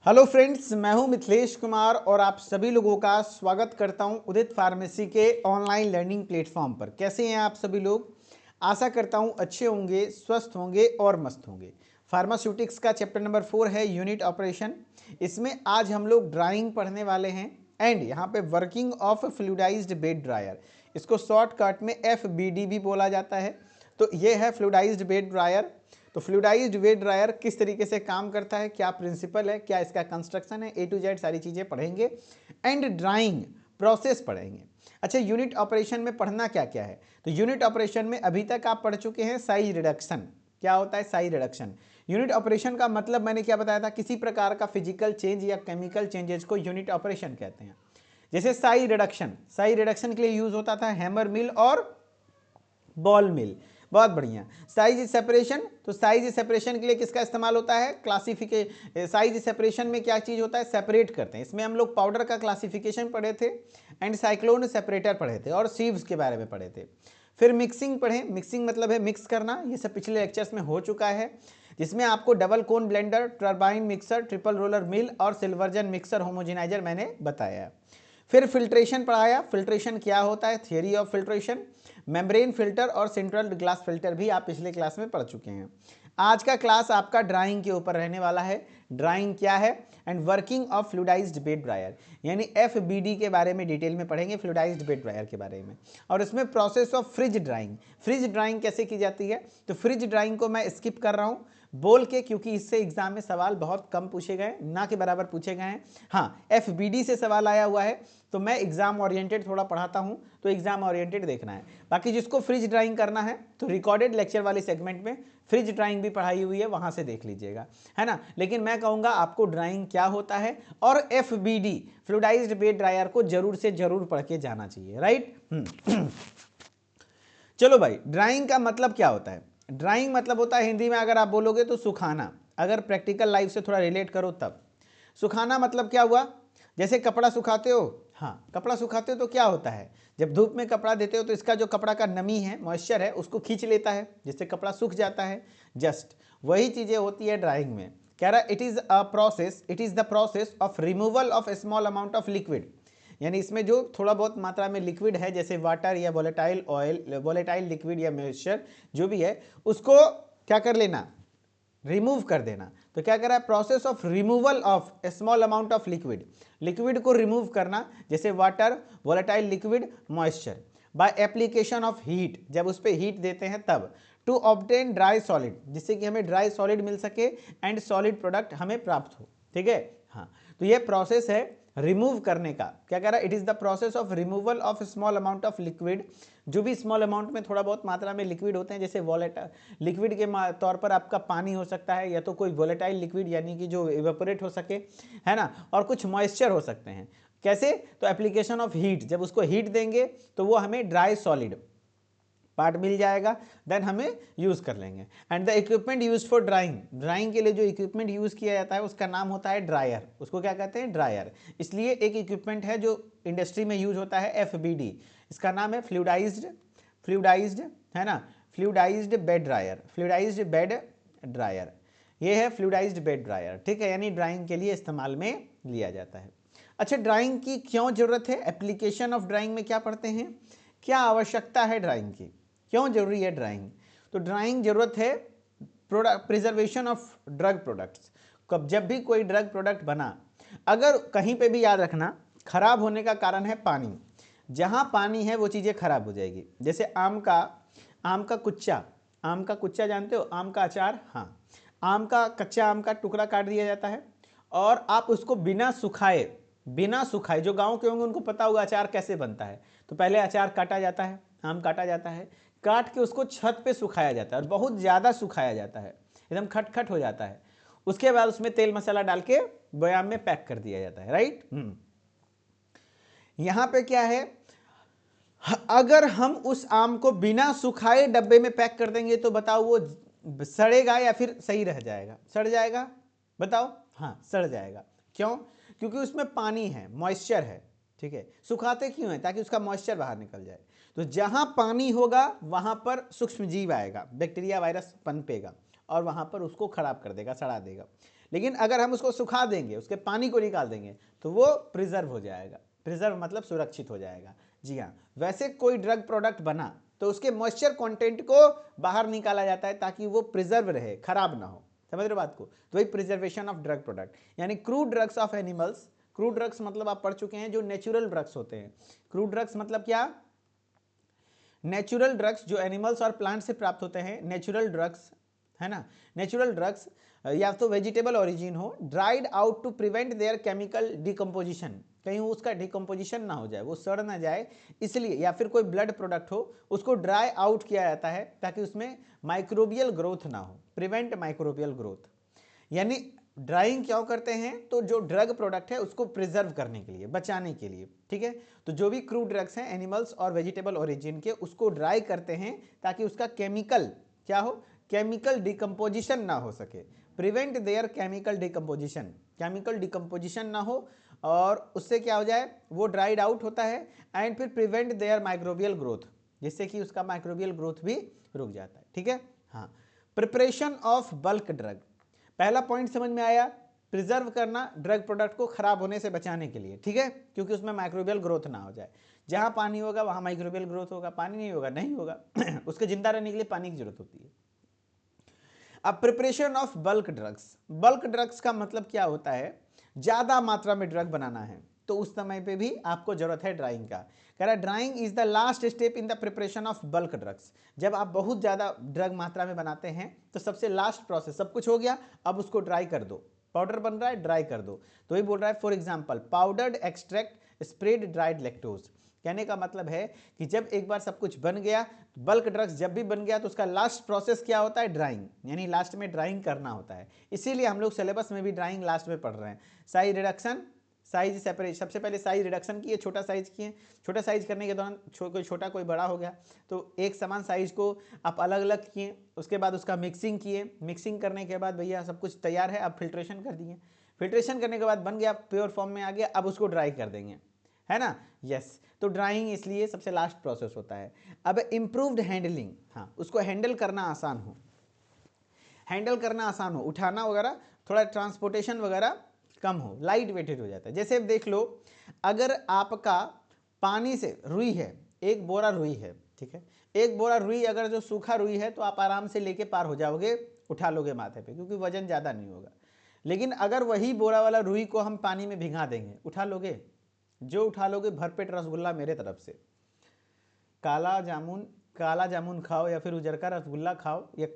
Hello friends, मैं हूं मिथिलेश कुमार और आप सभी लोगों का स्वागत करता हूं उदित फार्मेसी के ऑनलाइन लर्निंग प्लेटफॉर्म पर। कैसे हैं आप सभी लोग? आशा करता हूं अच्छे होंगे, स्वस्थ होंगे और मस्त होंगे। फार्मास्यूटिक्स का चैप्टर नंबर 4 है यूनिट ऑपरेशन। इसमें आज हम लोग ड्राइंग पढ़ने वाले हैं एंड यहाँ पे working of fluidised bed dryer, इसको शॉर्टकट में FBD भी बोला जाता है। तो ये है फ्लूइडाइज्ड बेड ड्रायर। तो फ्लूइडाइज्ड बेड ड्रायर किस तरीके से काम करता है, क्या प्रिंसिपल है, क्या इसका कंस्ट्रक्शन है, A to Z सारी चीज़ें पढ़ेंगे एंड ड्राइंग प्रोसेस पढ़ेंगे। अच्छा, यूनिट ऑपरेशन में पढ़ना क्या क्या है? तो यूनिट ऑपरेशन में अभी तक आप पढ़ चुके हैं साइज रिडक्शन। क्या होता है साइज रिडक्शन? यूनिट ऑपरेशन का मतलब मैंने क्या बताया था, किसी प्रकार का फिजिकल चेंज या केमिकल चेंजेस को यूनिट ऑपरेशन कहते हैं। जैसे साइज रिडक्शन के लिए यूज होता था हैमर मिल और बॉल मिल। बहुत बढ़िया। साइज सेपरेशन, तो साइज सेपरेशन के लिए किसका इस्तेमाल होता है? साइज सेपरेशन में क्या चीज होता है? सेपरेट करते हैं। इसमें हम लोग पाउडर का क्लासिफिकेशन पढ़े थे एंड साइक्लोन सेपरेटर पढ़े थे और सीव्स के बारे में पढ़े थे। फिर मिक्सिंग पढ़े। मिक्सिंग मतलब है मिक्स करना। ये सब पिछले लेक्चर्स में हो चुका है, जिसमें आपको double cone blender, turbine mixer, triple roller mill और सिल्वर्जन मिक्सर होमोजेनाइजर मैंने बताया। फिर फिल्ट्रेशन पढ़ाया। फिल्ट्रेशन क्या होता है, theory of filtration. Membrane filter और सेंट्रल ग्लास फिल्टर भी आप पिछले क्लास में पढ़ चुके हैं। आज का क्लास आपका ड्राइंग के ऊपर रहने वाला है। ड्राइंग क्या है and working of fluidised bed dryer, यानी FBD के बारे में डिटेल में पढ़ेंगे, फ्लूइडाइज्ड बेड ड्रायर के बारे में। और इसमें process of fridge drawing, fridge drawing कैसे की जाती है। तो फ्रिज ड्राइंग को मैं स्किप कर रहा हूं बोल के, क्योंकि इससे एग्जाम में सवाल बहुत कम पूछे गए, ना के बराबर पूछे गए हैं। हाँ, FBD से सवाल आया हुआ है तो मैं एग्जाम ओरिएंटेड थोड़ा पढ़ाता हूं, तो एग्जाम ओरिएंटेड देखना है। बाकी जिसको फ्रिज ड्राइंग करना है तो रिकॉर्डेड लेक्चर वाले सेगमेंट में फ्रिज ड्राइंग भी पढ़ाई हुई है, वहां से देख लीजिएगा, है ना। लेकिन मैं कहूंगा आपको ड्राइंग क्या होता है और FBD फ्लूइडाइज्ड बेड ड्रायर को जरूर से जरूर पढ़ के जाना चाहिए, राइट। चलो भाई, ड्राइंग का मतलब क्या होता है? ड्राइंग मतलब होता है हिंदी में अगर आप बोलोगे तो सुखाना। अगर प्रैक्टिकल लाइफ से थोड़ा रिलेट करो तब सुखाना मतलब क्या हुआ? जैसे कपड़ा सुखाते हो, हाँ कपड़ा सुखाते हो तो क्या होता है, जब धूप में कपड़ा देते हो तो इसका जो कपड़ा का नमी है, मॉइस्चर है, उसको खींच लेता है, जिससे कपड़ा सूख जाता है। जस्ट वही चीजें होती है ड्राइंग में। कह रहा it is the process of removal of small amount of liquid, यानी इसमें जो थोड़ा बहुत मात्रा में लिक्विड है, जैसे वाटर या वोलेटाइल ऑयल, वोलेटाइल लिक्विड या मॉइस्चर जो भी है, उसको क्या कर लेना, रिमूव कर देना। तो क्या कर रहा है, process of removal of small amount of liquid, liquid को रिमूव करना, जैसे water, volatile liquid, moisture, by application of heat, जब उस पर हीट देते हैं तब, टू ऑब्टेन ड्राई सॉलिड, जिससे कि हमें ड्राई सॉलिड मिल सके एंड सॉलिड प्रोडक्ट हमें प्राप्त हो। ठीक है, हाँ। तो ये प्रोसेस है रिमूव करने का। क्या कह रहा है, it is the process of removal of small amount of liquid, जो भी स्मॉल अमाउंट में थोड़ा बहुत मात्रा में लिक्विड होते हैं, जैसे वोलेटाइल लिक्विड के तौर पर आपका पानी हो सकता है, या तो कोई वोलेटाइल लिक्विड यानी कि जो इवेपोरेट हो सके, है ना, और कुछ मॉइस्चर हो सकते हैं। कैसे? तो एप्लीकेशन ऑफ हीट, जब उसको हीट देंगे तो वो हमें ड्राई सॉलिड पार्ट मिल जाएगा, देन हमें यूज कर लेंगे। And the equipment use for drawing, drying के लिए जो इक्विपमेंट यूज किया जाता है उसका नाम होता है ड्रायर। उसको क्या कहते हैं? ड्रायर। इसलिए एक इक्विपमेंट है जो इंडस्ट्री में यूज होता है FBD, इसका नाम है फ्लूइडाइज्ड, है ना, fluidised bed dryer, fluidised bed dryer. ये है फ्लूइडाइज्ड बेड ड्रायर, ठीक है, यानी ड्राइंग के लिए इस्तेमाल में लिया जाता है। अच्छा, ड्राइंग की क्यों जरूरत है? एप्लीकेशन ऑफ ड्राइंग में क्या पढ़ते हैं, क्या आवश्यकता है ड्राइंग की, क्यों जरूरी है ड्राइंग? तो ड्राइंग जरूरत है product preservation of drug products. कब जब भी कोई ड्रग प्रोडक्ट बना, अगर कहीं पे भी याद रखना, खराब होने का कारण है पानी, जहां पानी है वो चीजें खराब हो जाएगी। जैसे आम का कुच्चा, आम का कुच्चा जानते हो, आम का अचार, हाँ, कच्चा आम का टुकड़ा काट दिया जाता है और आप उसको बिना सुखाए, जो गांव के होंगे उनको पता होगा अचार कैसे बनता है। तो पहले अचार काटा जाता है, आम काटा जाता है, काट के उसको छत पे सुखाया जाता है और बहुत ज़्यादा सुखाया जाता है, एकदम खटखट हो जाता है। उसके बाद उसमें तेल मसाला डाल के बयाम में पैक कर दिया जाता है, राइट। यहां पे क्या है, अगर हम उस आम को बिना सुखाए डब्बे में पैक कर देंगे तो बताओ वो सड़ेगा या फिर सही रह जाएगा? सड़ जाएगा, बताओ। हाँ, सड़ जाएगा। क्यों? क्योंकि उसमें पानी है, मॉइस्चर है, ठीक है। सुखाते क्यों है? ताकि उसका मॉइस्चर बाहर निकल जाए। तो जहां पानी होगा वहां पर सूक्ष्म जीव आएगा, बैक्टीरिया वायरस पनपेगा और वहां पर उसको खराब कर देगा, सड़ा देगा। लेकिन अगर हम उसको सुखा देंगे, उसके पानी को निकाल देंगे, तो वो प्रिजर्व हो जाएगा। प्रिजर्व मतलब सुरक्षित हो जाएगा। जी हाँ, वैसे कोई ड्रग प्रोडक्ट बना तो उसके मॉइस्चर कंटेंट को बाहर निकाला जाता है ताकि वो प्रिजर्व रहे, खराब ना हो। समझ रहे बात को? तो वही प्रिजर्वेशन ऑफ ड्रग प्रोडक्ट। यानी crude drugs of animals, crude drugs मतलब आप पढ़ चुके हैं जो नेचुरल ड्रग्स होते हैं। क्रूड ड्रग्स मतलब क्या? नेचुरल ड्रग्स जो एनिमल्स और प्लांट से प्राप्त होते हैं, नेचुरल ड्रग्स, है ना। नेचुरल ड्रग्स या तो वेजिटेबल ओरिजिन हो, dried out to prevent their chemical decomposition, कहीं उसका डिकम्पोजिशन ना हो जाए, वो सड़ ना जाए इसलिए, या फिर कोई ब्लड प्रोडक्ट हो उसको ड्राई आउट किया जाता है ताकि उसमें माइक्रोबियल ग्रोथ ना हो, प्रिवेंट माइक्रोबियल ग्रोथ। यानी ड्राइंग क्यों करते हैं? तो जो ड्रग प्रोडक्ट है उसको प्रिजर्व करने के लिए, बचाने के लिए, ठीक है। तो जो भी क्रूड ड्रग्स हैं एनिमल्स और वेजिटेबल ओरिजिन के, उसको ड्राई करते हैं ताकि उसका केमिकल क्या हो, केमिकल डिकम्पोजिशन ना हो सके, prevent their chemical decomposition, chemical decomposition ना हो, और उससे क्या हो जाए, वो ड्राइड आउट होता है, एंड फिर प्रिवेंट देयर माइक्रोबियल ग्रोथ, जिससे कि उसका माइक्रोबियल ग्रोथ भी रुक जाता है, ठीक है। हाँ, प्रिपरेशन ऑफ बल्क ड्रग, पहला पॉइंट समझ में आया, प्रिजर्व करना ड्रग प्रोडक्ट को खराब होने से बचाने के लिए, ठीक है, क्योंकि उसमें माइक्रोबियल ग्रोथ ना हो जाए। जहां पानी होगा वहां माइक्रोबियल ग्रोथ होगा, पानी नहीं होगा नहीं होगा उसके जिंदा रहने के लिए पानी की जरूरत होती है। अब preparation of bulk drugs, bulk drugs का मतलब क्या होता है? ज्यादा मात्रा में ड्रग बनाना है, तो उस समय पे भी आपको जरूरत है ड्राइंग का। कह रहा है drawing is the last step in the preparation of bulk drugs. जब आप बहुत ज्यादा ड्रग मात्रा में बनाते हैं तो सबसे लास्ट प्रोसेस, सब कुछ हो गया, अब उसको ड्राई कर दो, पाउडर बन रहा है, ड्राई कर दो। तो वही बोल रहा है, for example powdered extract spread dried lactose. कहने का मतलब है कि जब एक बार सब कुछ बन गया, बल्क ड्रग्स जब भी बन गया, तो उसका लास्ट प्रोसेस क्या होता है? ड्राइंग, यानी लास्ट में ड्राइंग करना होता है। इसीलिए हम लोग सिलेबस में भी ड्राइंग लास्ट में पढ़ रहे हैं। साइज रिडक्शन, साइज सेपरेट, सबसे पहले साइज रिडक्शन किए, छोटा साइज किए, छोटा साइज करने के दौरान कोई छोटा कोई बड़ा हो गया, तो एक समान साइज को आप अलग अलग किए, उसके बाद उसका मिक्सिंग किए, मिक्सिंग करने के बाद भैया सब कुछ तैयार है, अब फिल्ट्रेशन कर दिए, फिल्ट्रेशन करने के बाद बन गया, प्योर फॉर्म में आ गया, अब उसको ड्राई कर देंगे, है ना। यस, तो ड्राइंग इसलिए सबसे लास्ट प्रोसेस होता है। अब इम्प्रूव्ड हैंडलिंग, हाँ, उसको हैंडल करना आसान हो, हैंडल करना आसान हो, उठाना वगैरह, थोड़ा ट्रांसपोर्टेशन वगैरह कम हो, लाइट वेटेड हो जाता है। जैसे देख लो, अगर आपका पानी से रुई है, एक बोरा रुई है, ठीक है, एक बोरा रुई अगर जो सूखा रुई है तो आप आराम से लेके पार हो जाओगे, उठा लोगे माथे पे, क्योंकि वजन ज़्यादा नहीं होगा। लेकिन अगर वही बोरा वाला रुई को हम पानी में भिगा देंगे, उठा लोगे? जो उठा लोगे भरपेट रसगुल्ला मेरे तरफ से। काला जामुन, काला जामुन खाओ या फिर उजरका रसगुल्ला खाओ या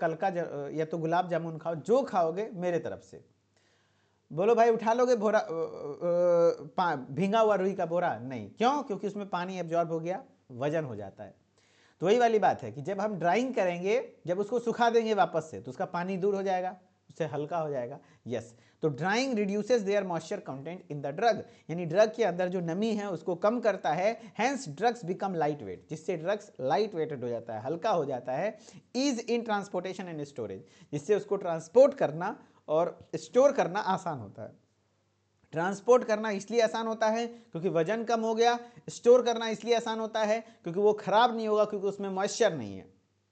या तो गुलाब जामुन खाओ, जो खाओगे मेरे तरफ से। बोलो भाई उठा लोगे बोरा भींगा हुआ रुई का बोरा? नहीं। क्यों? क्योंकि उसमें पानी एब्जॉर्ब हो गया, वजन हो जाता है। तो वही वाली बात है कि जब हम ड्राइंग करेंगे, जब उसको सुखा देंगे वापस से, तो उसका पानी दूर हो जाएगा, उससे हल्का हो जाएगा। यस, तो drying reduces their moisture content in the drug, यानी ड्रग के अंदर जो नमी है उसको कम करता है, hence drugs become light weight, जिससे ड्रग्स लाइट वेटेड हो जाता है, हल्का हो जाता है। Ease in transportation and storage, जिससे उसको ट्रांसपोर्ट करना और स्टोर करना आसान होता है। ट्रांसपोर्ट करना इसलिए आसान होता है क्योंकि वजन कम हो गया, स्टोर करना इसलिए आसान होता है क्योंकि वो खराब नहीं होगा, क्योंकि उसमें मॉइस्चर नहीं है,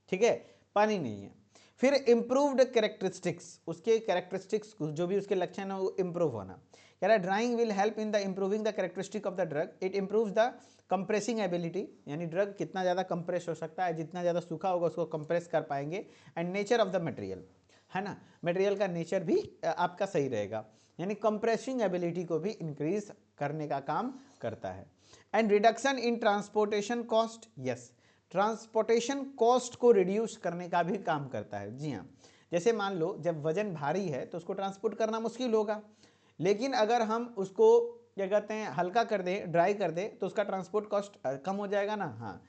ठीक है, पानी नहीं है। फिर इंप्रूव्ड कैरेक्टरिस्टिक्स, उसके कैरेक्टरिस्टिक्स जो भी उसके लक्षण है वो इंप्रूव होना। कह रहा है drawing will help in the improving the characteristic of the drug, it improves the compressing ability, यानी ड्रग कितना ज़्यादा कंप्रेस हो सकता है, जितना ज़्यादा सूखा होगा उसको कंप्रेस कर पाएंगे। And nature of the material, है ना, मटेरियल का नेचर भी आपका सही रहेगा, यानी कंप्रेसिंग एबिलिटी को भी इंक्रीज करने का काम करता है। And reduction in transportation cost, yes, transportation cost को रिड्यूस करने का भी काम करता है। जी हाँ, जैसे मान लो जब वजन भारी है तो उसको ट्रांसपोर्ट करना मुश्किल होगा, लेकिन अगर हम उसको क्या कहते हैं हल्का कर दें, ड्राई कर दें, तो उसका ट्रांसपोर्ट कॉस्ट कम हो जाएगा ना। हाँ,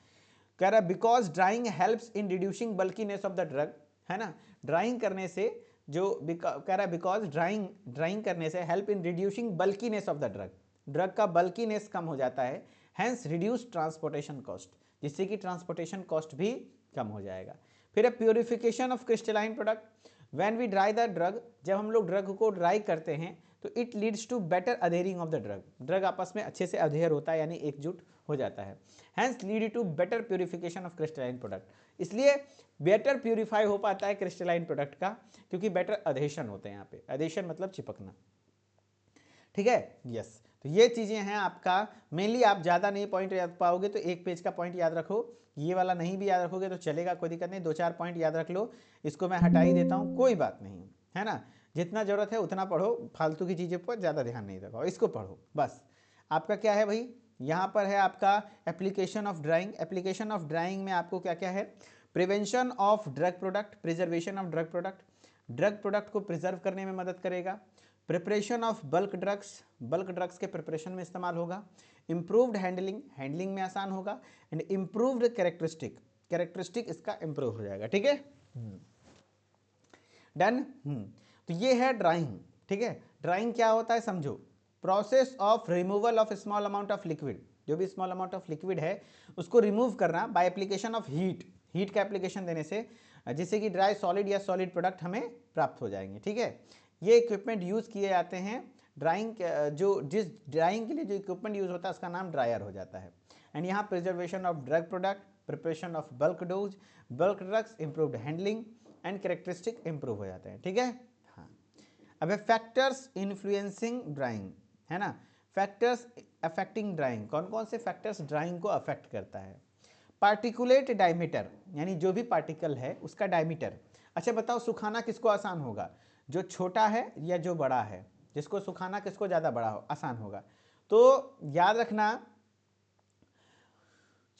कह रहा है because drying helps in reducing bulkiness of the drug, है ना, ड्राइंग करने से जो कह रहा है बिकॉज ड्राइंग करने से help in reducing bulkiness of the drug, drug का बल्कीनेस कम हो जाता है, हैंस रिड्यूस ट्रांसपोर्टेशन कॉस्ट, जिससे कि ट्रांसपोर्टेशन कॉस्ट भी कम हो जाएगा। फिर है purification of crystalline product, when we dry the drug, जब हम लोग ड्रग को ड्राई करते हैं तो it leads to better adhering of the drug, drug आपस में अच्छे से अधेर होता है यानी एकजुट हो जाता है, hence lead to better purification of crystalline product, इसलिए बेटर प्यूरिफाई हो पाता है क्रिस्टलाइन प्रोडक्ट का क्योंकि बेटर अधेशन होते हैं यहाँ पे, अधेशन मतलब चिपकना, ठीक है। यस, तो ये चीजें हैं आपका, मेनली आप ज्यादा नहीं पॉइंट याद पाओगे तो एक पेज का पॉइंट याद रखो, ये वाला नहीं भी याद रखोगे तो चलेगा, कोई दिक्कत नहीं, 2-4 पॉइंट याद रख लो, इसको मैं हटा ही देता हूँ, कोई बात नहीं है ना, जितना जरूरत है उतना पढ़ो, फालतू की चीज़ों पर ज़्यादा ध्यान नहीं रखो, इसको पढ़ो बस। आपका क्या है भाई, यहाँ पर है आपका application of drawing, application of drawing में आपको क्या क्या है, prevention of drug product, preservation of drug product, drug product को प्रिजर्व करने में मदद करेगा, preparation of bulk drugs, bulk drugs के प्रिपरेशन में इस्तेमाल होगा, इम्प्रूव्ड हैंडलिंग, हैंडलिंग में आसान होगा, एंड इम्प्रूव्ड कैरेक्टरिस्टिक, कैरेक्टरिस्टिक इसका इम्प्रूव हो जाएगा, ठीक है, डन। तो ये है ड्राइंग, ठीक है। ड्राइंग क्या होता है समझो, process of removal of small amount of liquid, जो भी स्मॉल अमाउंट ऑफ लिक्विड है उसको रिमूव करना by application of heat, heat का एप्लीकेशन देने से, जिससे कि ड्राई सॉलिड या सॉलिड प्रोडक्ट हमें प्राप्त हो जाएंगे, ठीक है। ये इक्विपमेंट यूज किए जाते हैं ड्राइंग, जो जिस ड्राइंग के लिए जो इक्विपमेंट यूज होता है उसका नाम ड्रायर हो जाता है। एंड यहाँ preservation of drug product, preparation of bulk dose, bulk drugs, improved handling and characteristic improve हो जाते हैं, ठीक है। हाँ, अब फैक्टर्स इन्फ्लुएंसिंग ड्राइंग, है ना, फैक्टर्स अफेक्टिंग ड्राइंग, कौन कौन से फैक्टर्स ड्राइंग को अफेक्ट करता है। पार्टिकुलेट डायमीटर, यानी जो भी पार्टिकल है उसका डायमीटर। अच्छा बताओ सुखाना किसको आसान होगा, जो छोटा है या जो बड़ा है, जिसको सुखाना किसको ज़्यादा बड़ा हो आसान होगा, तो याद रखना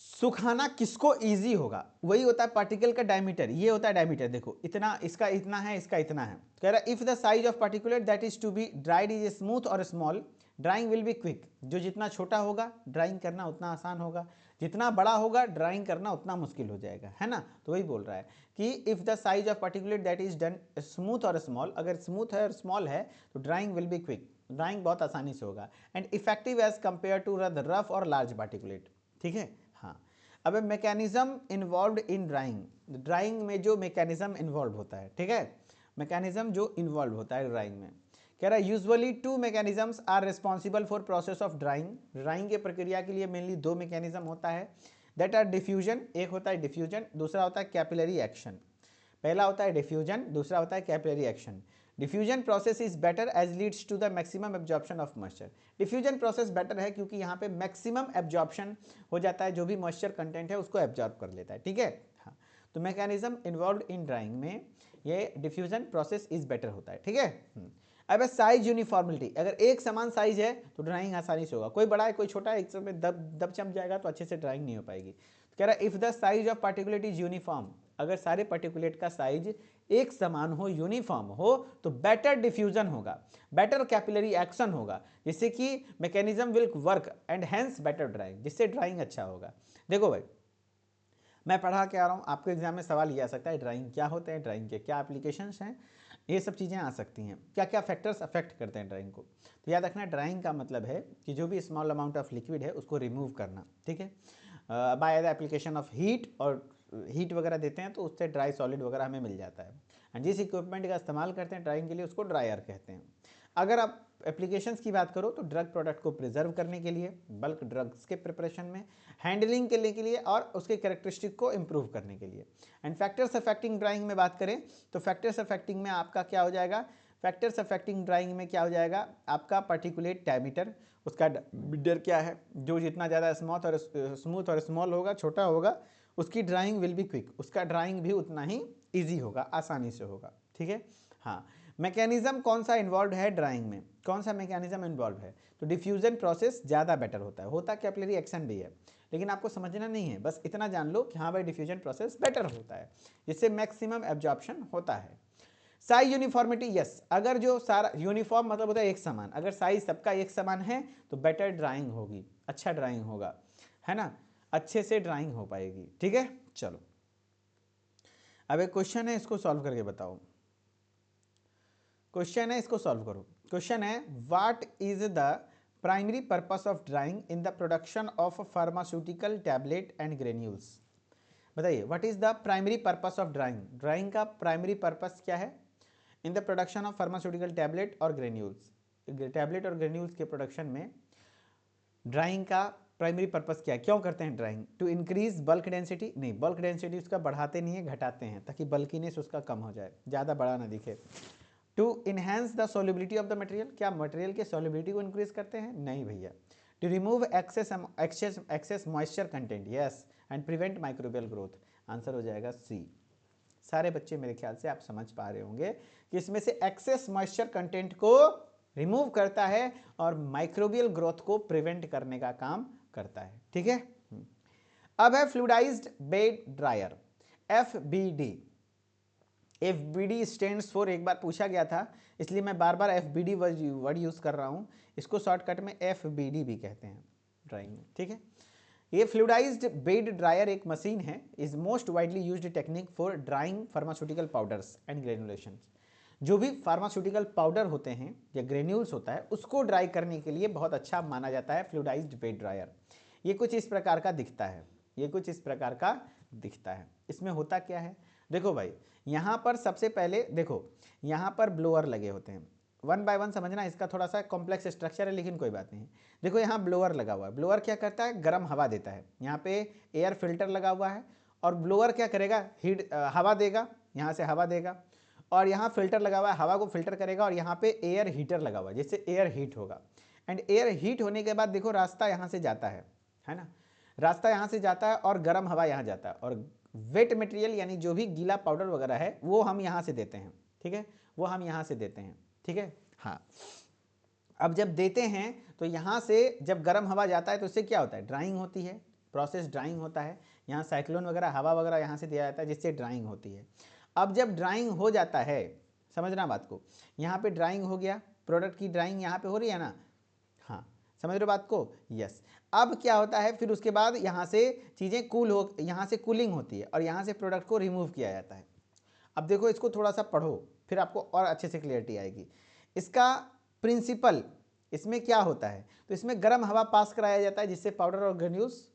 सुखाना किसको इजी होगा, वही होता है पार्टिकल का डायमीटर, ये होता है डायमीटर, देखो इतना, इसका इतना है, इसका इतना है, कह रहा if the size of particulate that is to be dried is smooth और small, drying will be quick, जो जितना छोटा होगा ड्राइंग करना उतना आसान होगा, जितना बड़ा होगा ड्राइंग करना उतना मुश्किल हो जाएगा, है ना। तो वही बोल रहा है कि if the size of particulate that is done smooth और स्मॉल, अगर स्मूथ है और स्मॉल है तो drying will be quick, drying बहुत आसानी से होगा, and effective as compare to the rough और लार्ज पार्टिकुलेट, ठीक है। हाँ, अब mechanism involve in drying, drying में जो मैकेनिज्म इन्वॉल्व होता है, ठीक है, मैकेनिज्म जो इन्वॉल्व होता है ड्राइंग में, कह रहा है usually 2 mechanisms are responsible for process of drying, drying के प्रक्रिया के लिए मेनली 2 मैकेनिज्म होता है, दैट आर डिफ्यूजन, एक होता है डिफ्यूजन, दूसरा होता है कैपिलरी एक्शन, पहला होता है डिफ्यूजन, दूसरा होता है capillary action. Diffusion process is better as leads to the maximum absorption of moisture, diffusion process better है क्योंकि यहाँ पे मैक्सिमम एब्जॉर्प्शन हो जाता है, जो भी मॉइस्चर कंटेंट है उसको एब्जॉर्ब कर लेता है, ठीक है। हाँ, तो मैकेनिज्म इन्वॉल्व इन ड्राइंग में ये डिफ्यूजन प्रोसेस इज बेटर होता है, ठीक है। अब साइज यूनिफॉर्मिलिटी, अगर एक समान साइज है तो ड्राइंग आसानी से होगा, कोई बड़ा है कोई छोटा है, एक समय दब चम जाएगा तो अच्छे से ड्राइंग नहीं हो पाएगी। तो कह रहा है if the size of particulate is uniform, अगर सारे पार्टिकुलेट का साइज एक समान हो, यूनिफॉर्म हो, तो बेटर डिफ्यूजन होगा, बेटर कैपिलरी एक्शन होगा, जिससे कि mechanism will work and hence better drawing, जिससे ड्राइंग अच्छा होगा। देखो भाई मैं पढ़ा के आ रहा हूँ, आपके एग्जाम में सवाल ये आ सकता है ड्राइंग क्या होते हैं, ड्राइंग के क्या एप्लीकेशंस हैं, ये सब चीज़ें आ सकती हैं, क्या क्या फैक्टर्स अफेक्ट करते हैं ड्राइंग को। तो याद रखना ड्राइंग का मतलब है कि जो भी स्मॉल अमाउंट ऑफ लिक्विड है उसको रिमूव करना, ठीक है, by the application of heat, और हीट वगैरह देते हैं तो उससे ड्राई सॉलिड वगैरह हमें मिल जाता है, एंड जिस इक्विपमेंट का इस्तेमाल करते हैं ड्राइंग के लिए उसको ड्रायर कहते हैं। अगर आप एप्लीकेशंस की बात करो तो ड्रग प्रोडक्ट को प्रिजर्व करने के लिए, बल्क ड्रग्स के प्रिपरेशन में, हैंडलिंग के लिए और उसके कैरेक्टरिस्टिक को इंप्रूव करने के लिए। एंड फैक्टर्स अफेक्टिंग ड्राइंग में बात करें तो फैक्टर्स अफेक्टिंग में आपका क्या हो जाएगा, फैक्टर्स अफेक्टिंग ड्राइंग में क्या हो जाएगा आपका पार्टिकुलेट डायमीटर, उसका डायमीटर क्या है, जो जितना ज़्यादा स्मूथ और स्मॉल होगा, छोटा होगा, उसकी ड्राइंग विल बी क्विक, उसका ड्राइंग भी उतना ही ईजी होगा, आसानी से होगा, ठीक है। हाँ, मैकेनिज्म कौन सा इन्वॉल्व है ड्राइंग में, कौन सा मैकेनिज्म इन्वॉल्व है, तो डिफ्यूजन प्रोसेस ज़्यादा बेटर होता है, होता कैपिलरी एक्शन भी है, लेकिन आपको समझना नहीं है, बस इतना जान लो कि हाँ भाई डिफ्यूजन प्रोसेस बेटर होता है, जिससे मैक्सिमम एब्जॉर्प्शन होता है। साइज यूनिफॉर्मिटी, यस, अगर जो सारा यूनिफॉर्म मतलब होता है एक समान, अगर साइज सबका एक समान है तो बेटर ड्राइंग होगी, अच्छा ड्राइंग होगा, है ना, अच्छे से ड्राइंग हो पाएगी, ठीक है। चलो अब एक क्वेश्चन है, इसको सॉल्व करके बताओ, क्वेश्चन है इसको सॉल्व करो। क्वेश्चन है what is the primary purpose of drying in the production of pharmaceutical tablet and granules, बताइए what is the primary purpose of drying, drying का प्राइमरी पर्पस क्या है in the production of pharmaceutical tablet और granules, tablet और granules के production में drying का primary purpose क्या है, क्यों करते हैं drying? To increase bulk density, नहीं बल्क डेंसिटी उसका बढ़ाते नहीं है, घटाते हैं, ताकि बल्कीनेस उसका कम हो जाए, ज़्यादा बड़ा ना दिखे। To enhance the solubility of the material, क्या मटेरियल के सोल्युबिलिटी को इंक्रीज करते हैं? नहीं भैया। To remove excess moisture content, yes, and prevent microbial growth. Answer हो जाएगा सी। सारे बच्चे मेरे ख्याल से आप समझ पा रहे होंगे कि इसमें से एक्सेस मॉइस्चर कंटेंट को रिमूव करता है और माइक्रोबियल ग्रोथ को प्रिवेंट करने का काम करता है, ठीक है। अब है fluidised bed dryer, FBD। FBD stands for, एक बार पूछा गया था इसलिए मैं बार बार FBD वर्ड यूज कर रहा हूं, इसको शॉर्टकट में FBD भी कहते हैं ड्राइंग में, ठीक है। ये फ्लूइडाइज्ड बेड ड्रायर एक मशीन है, is most widely used technique for drying pharmaceutical powders and granulations. जो भी फार्मास्यूटिकल पाउडर होते हैं या ग्रेन्यूल्स होता है उसको ड्राई करने के लिए बहुत अच्छा माना जाता है फ्लूइडाइज्ड बेड ड्रायर। ये कुछ इस प्रकार का दिखता है, ये कुछ इस प्रकार का दिखता है। इसमें होता क्या है, देखो भाई, यहाँ पर सबसे पहले देखो, यहाँ पर ब्लोअर लगे होते हैं, वन बाय वन समझना, इसका थोड़ा सा कॉम्प्लेक्स स्ट्रक्चर है लेकिन कोई बात नहीं। देखो यहाँ ब्लोअर लगा हुआ है, ब्लोअर क्या करता है, गर्म हवा देता है, यहाँ पे एयर फिल्टर लगा हुआ है और ब्लोअर क्या करेगा, हवा देगा, यहाँ से हवा देगा, और यहाँ फिल्टर लगा हुआ है, हवा को फिल्टर करेगा, और यहाँ पे एयर हीटर लगा हुआ है जिससे एयर हीट होगा। एंड एयर हीट होने के बाद देखो रास्ता यहाँ से जाता है ना, रास्ता यहाँ से जाता है और गर्म हवा यहाँ जाता है, और वेट मटेरियल यानी जो भी गीला पाउडर वगैरह है वो हम यहाँ से देते हैं, ठीक है, वो हम यहाँ से देते हैं, ठीक है। हाँ, अब जब देते हैं तो यहाँ से जब गर्म हवा जाता है तो उससे क्या होता है, ड्राइंग होती है, प्रोसेस ड्राइंग होता है, यहाँ साइक्लोन वगैरह हवा वगैरह यहाँ से दिया जाता है जिससे ड्राइंग होती है। अब जब ड्राइंग हो जाता है, समझना बात को, यहाँ पे ड्राइंग हो गया, प्रोडक्ट की ड्राइंग यहाँ पे हो रही है ना, हाँ समझ रहे हो बात को, यस। अब क्या होता है, फिर उसके बाद यहाँ से चीज़ें कूल हो, यहाँ से कूलिंग होती है और यहाँ से प्रोडक्ट को रिमूव किया जाता है। अब देखो इसको थोड़ा सा पढ़ो फिर आपको और अच्छे से क्लियरिटी आएगी। इसका प्रिंसिपल, इसमें क्या होता है, तो इसमें गर्म हवा पास कराया जाता है जिससे पाउडर और ग्रेन्यूल्स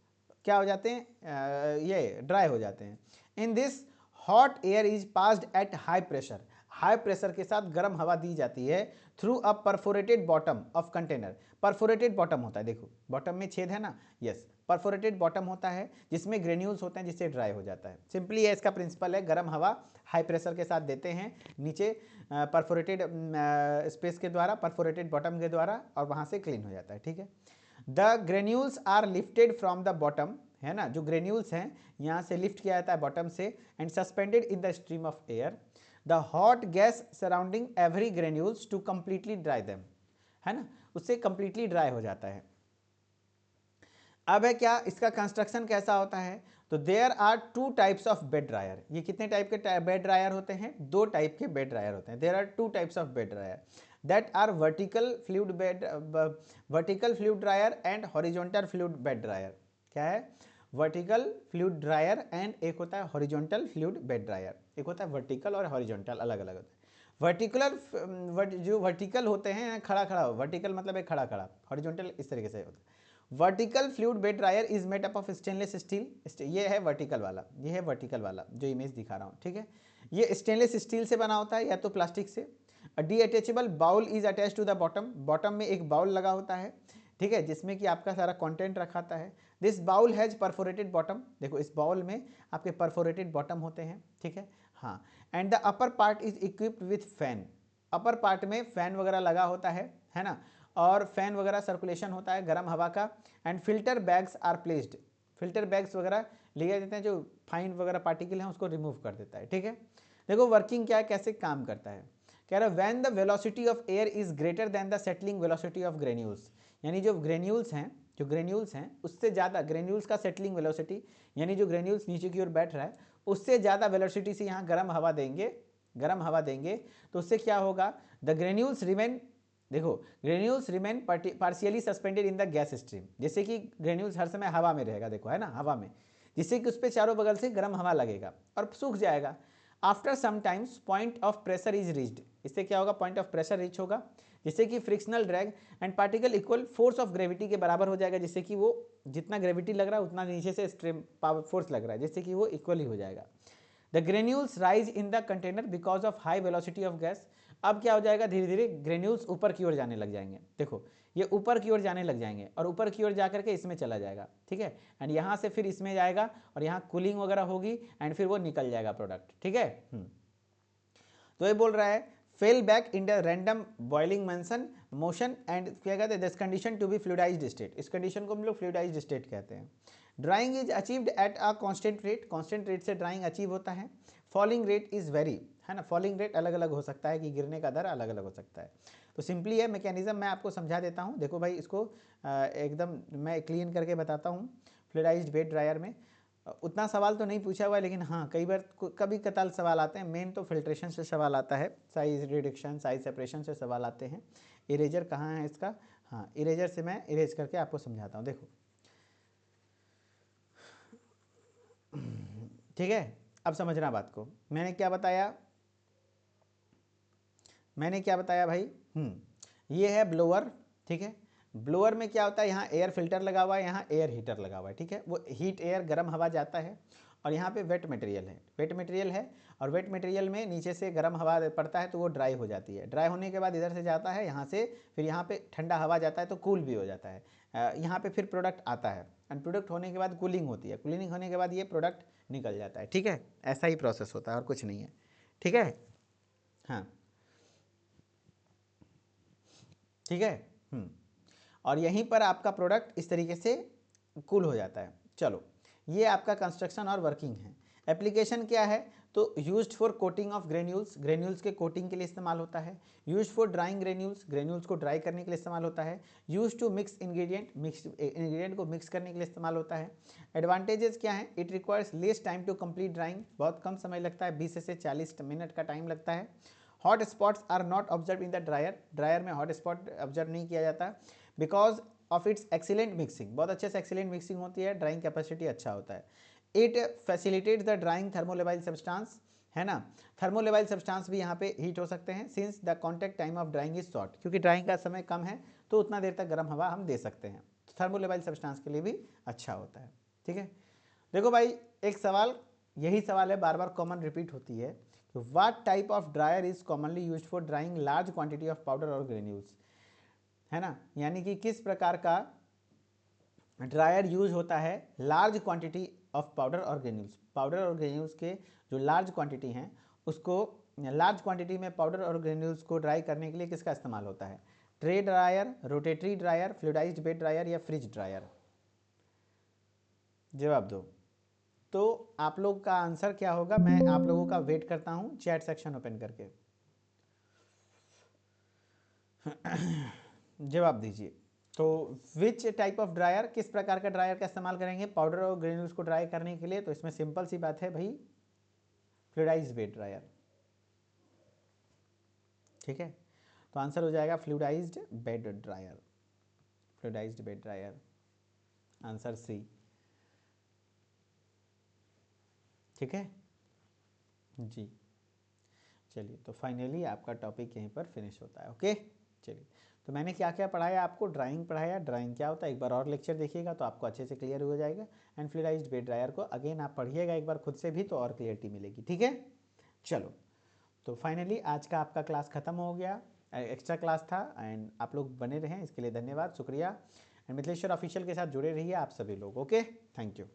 क्या हो जाते हैं, ये ड्राई हो जाते हैं। In this hot air is passed at high pressure, high pressure के साथ गर्म हवा दी जाती है through a perforated bottom of container. Perforated bottom होता है, देखो बॉटम में छेद है ना, यस, परफोरेटेड बॉटम होता है जिसमें ग्रेन्यूल्स होते हैं जिससे ड्राई हो जाता है। सिंपली ये इसका प्रिंसिपल है, गर्म हवा हाई प्रेशर के साथ देते हैं नीचे परफोरेटेड स्पेस के द्वारा, परफोरेटेड बॉटम के द्वारा, और वहाँ से क्लीन हो जाता है, ठीक है। The granules are lifted from the bottom, है ना, जो ग्रेन्यूल्स हैं यहाँ से लिफ्ट किया जाता है बॉटम से, and suspended in the stream of air, the hot gas surrounding every granules to completely dry them, है ना, उससे कंप्लीटली ड्राई हो जाता है। अब है क्या, इसका कंस्ट्रक्शन कैसा होता है, तो there are two types of bed dryer. ये कितने टाइप के बेड ड्रायर होते हैं, दो टाइप के बेड ड्रायर होते हैं। There are two types of bed dryer that are vertical fluid dryer and horizontal fluid bed dryer. क्या है, वर्टिकल फ्लूइड ड्रायर एंड एक होता है हॉरिजॉन्टल फ्लूइड बेड ड्रायर। एक होता है वर्टिकल और हॉरिजॉन्टल, अलग अलग होता है। जो वर्टिकल होते हैं खड़ा खड़ा, वर्टिकल मतलब एक खड़ा खड़ा, हॉरिजॉन्टल इस तरीके से होता है। Vertical fluid bed dryer is made up of stainless steel, ये है वर्टिकल वाला, ये है वर्टिकल वाला जो इमेज दिखा रहा हूँ, ठीक है। ये स्टेनलेस स्टील से बना होता है या तो प्लास्टिक से। Detachable bowl is attach to the bottom, bottom में एक बाउल लगा होता है, ठीक है, जिसमें कि आपका सारा कंटेंट रखाता है। This bowl has perforated bottom, देखो इस बाउल में आपके परफोरेटेड बॉटम होते हैं, ठीक है, हाँ। And the upper part is equipped with fan, upper part में फैन वगैरह लगा होता है ना, और फैन वगैरह सर्कुलेशन होता है गर्म हवा का। And filter bags are placed, filter bags वगैरह लिए जाते हैं जो फाइन वगैरह पार्टिकल हैं उसको रिमूव कर देता है, ठीक है। देखो वर्किंग क्या है, कैसे काम करता है, कह रहा है when the velocity of air is greater than the settling velocity of granules, यानी जो ग्रेन्यूल्स हैं उससे ज़्यादा, ग्रेन्यूल्स का सेटलिंग वेलोसिटी यानी जो ग्रेन्यूल्स नीचे की ओर बैठ रहा है उससे ज़्यादा वेलोसिटी से यहाँ गर्म हवा देंगे तो उससे क्या होगा, द ग्रेन्यूल्स रिमेन, देखो granules remain partially suspended in the gas stream, जैसे कि ग्रेन्यूल्स हर समय हवा में रहेगा, देखो है ना, हवा में, जिससे कि उस पर चारों बगल से गर्म हवा लगेगा और सूख जाएगा। After some times point of pressure is reached, इससे क्या होगा, पॉइंट ऑफ प्रेशर रीच होगा, जिससे कि frictional drag and particle equal force of gravity के बराबर हो जाएगा, जिससे कि वो जितना ग्रेविटी लग रहा है उतना नीचे से स्ट्रेम पावर फोर्स लग रहा है, जिससे कि वो इक्वल ही हो जाएगा। The granules rise in the container because of high velocity of gas, अब क्या हो जाएगा, धीरे धीरे ग्रेन्यूल्स ऊपर की ओर जाने लग जाएंगे। देखो ये ऊपर की ओर जाने लग जाएंगे और ऊपर की ओर जाकर के इसमें चला जाएगा, ठीक है, एंड यहाँ से फिर इसमें जाएगा और यहाँ कूलिंग वगैरह होगी एंड फिर वो निकल जाएगा प्रोडक्ट, ठीक है। तो ये बोल रहा है fell back in the random boiling motion and क्या कहते हैं, this condition to be fluidised state, इस कंडीशन को हम लोग फ्लूइडाइज्ड स्टेट कहते हैं। Drying is achieved at a constant rate से ड्राइंग अचीव होता है। फॉलिंग रेट इज वेरी, है ना, फॉलिंग रेट अलग अलग हो सकता है, कि गिरने का दर अलग अलग हो सकता है। तो सिंपली है मैकेनिज्म मैं आपको समझा देता हूँ। देखो भाई इसको एकदम मैं क्लीन करके बताता हूँ। फ्लूइडाइज्ड बेड ड्रायर में उतना सवाल तो नहीं पूछा हुआ है, लेकिन हाँ कई बार कभी कताल सवाल आते हैं। मेन तो फिल्ट्रेशन से सवाल आता है, साइज रिडक्शन साइज सेपरेशन से सवाल आते हैं। इरेजर कहाँ है इसका, हाँ इरेजर से मैं इरेज करके आपको समझाता हूँ। देखो ठीक है, अब समझना बात को। मैंने क्या बताया भाई, ये है ब्लोअर, ठीक है। ब्लोअर में क्या होता है, यहाँ एयर फिल्टर लगा हुआ है, यहाँ एयर हीटर लगा हुआ है, ठीक है। वो हीट एयर गर्म हवा जाता है और यहाँ पे वेट मटेरियल है, और वेट मटेरियल में नीचे से गर्म हवा पड़ता है तो वो ड्राई हो जाती है। ड्राई होने के बाद इधर से जाता है, यहाँ से फिर यहाँ पे ठंडा हवा जाता है तो कूल भी हो जाता है। यहाँ पे फिर प्रोडक्ट आता है एंड प्रोडक्ट होने के बाद कूलिंग होती है, कूलिंग होने के बाद ये प्रोडक्ट निकल जाता है, ठीक है। ऐसा ही प्रोसेस होता है और कुछ नहीं है, ठीक है। हाँ ठीक है। और यहीं पर आपका प्रोडक्ट इस तरीके से कूल हो जाता है। चलो ये आपका कंस्ट्रक्शन और वर्किंग है। एप्लीकेशन क्या है, तो used for coating of granules के कोटिंग के लिए इस्तेमाल होता है। यूज्ड फॉर ड्राइंग ग्रेन्यूल्स को ड्राई करने के लिए इस्तेमाल होता है। यूज्ड टू मिक्स इंग्रेडिएंट को मिक्स करने के लिए इस्तेमाल होता है। एडवांटेजेस क्या है, it requires less time to complete drying, बहुत कम समय लगता है, 20 से 40 मिनट का टाइम लगता है। Hot spots are not observe in the dryer में हॉट स्पॉट ऑब्जर्व नहीं किया जाता because of its excellent mixing, बहुत अच्छे से एक्सीलेंट मिक्सिंग होती है, ड्राइंग कैपेसिटी अच्छा होता है। It facilitate the drawing thermolabile substance, है ना, थर्मोलेबाइल सब्सटेंस भी यहाँ पे हीट हो सकते हैं। Since the contact time of drawing is short, क्योंकि ड्राइंग का समय कम है तो उतना देर तक गर्म हवा हम दे सकते हैं, तो थर्मोलेबाइल सब्सटेंस के लिए भी अच्छा होता है, ठीक है। देखो भाई एक सवाल, यही सवाल है, बार बार कॉमन रिपीट होती है कि what type of dryer is commonly used for drawing large quantity of powder और ग्रेन्यूल्स, है ना, यानी कि किस प्रकार का ड्रायर यूज होता है लार्ज क्वांटिटी ऑफ पाउडर और ग्रेन्यूल्स के जो लार्ज क्वांटिटी हैं उसको, लार्ज क्वांटिटी में पाउडर और ग्रेन्यूल्स को ड्राई करने के लिए किसका इस्तेमाल होता है, tray dryer, rotatory dryer, fluidised bed dryer या फ्रिज ड्रायर, जवाब दो। तो आप लोग का आंसर क्या होगा, मैं आप लोगों का वेट करता हूं चैट सेक्शन ओपन करके, जवाब दीजिए। तो विच टाइप ऑफ ड्रायर, किस प्रकार का ड्रायर का इस्तेमाल करेंगे पाउडर और ग्रेन्यूल्स को ड्राई करने के लिए, तो इसमें सिंपल सी बात है भाई, फ्लूइडाइज्ड बेड ड्रायर, ठीक है। तो आंसर हो जाएगा fluidised bed dryer, fluidised bed dryer, answer C, ठीक है जी। चलिए तो फाइनली आपका टॉपिक यहीं पर फिनिश होता है, ओके। चलिए तो मैंने क्या क्या पढ़ाया आपको, ड्राइंग पढ़ाया, ड्राइंग क्या होता है एक बार और लेक्चर देखिएगा तो आपको अच्छे से क्लियर हो जाएगा। एंड फ्लूइडाइज्ड बेड ड्रायर को अगेन आप पढ़िएगा एक बार खुद से भी तो और क्लियरिटी मिलेगी, ठीक है। चलो तो फाइनली आज का आपका क्लास ख़त्म हो गया, एक्स्ट्रा क्लास था एंड आप लोग बने रहें इसके लिए धन्यवाद, शुक्रिया। एंड मिथिलेश्वर ऑफिशियल के साथ जुड़े रहिए आप सभी लोग, ओके, थैंक यू।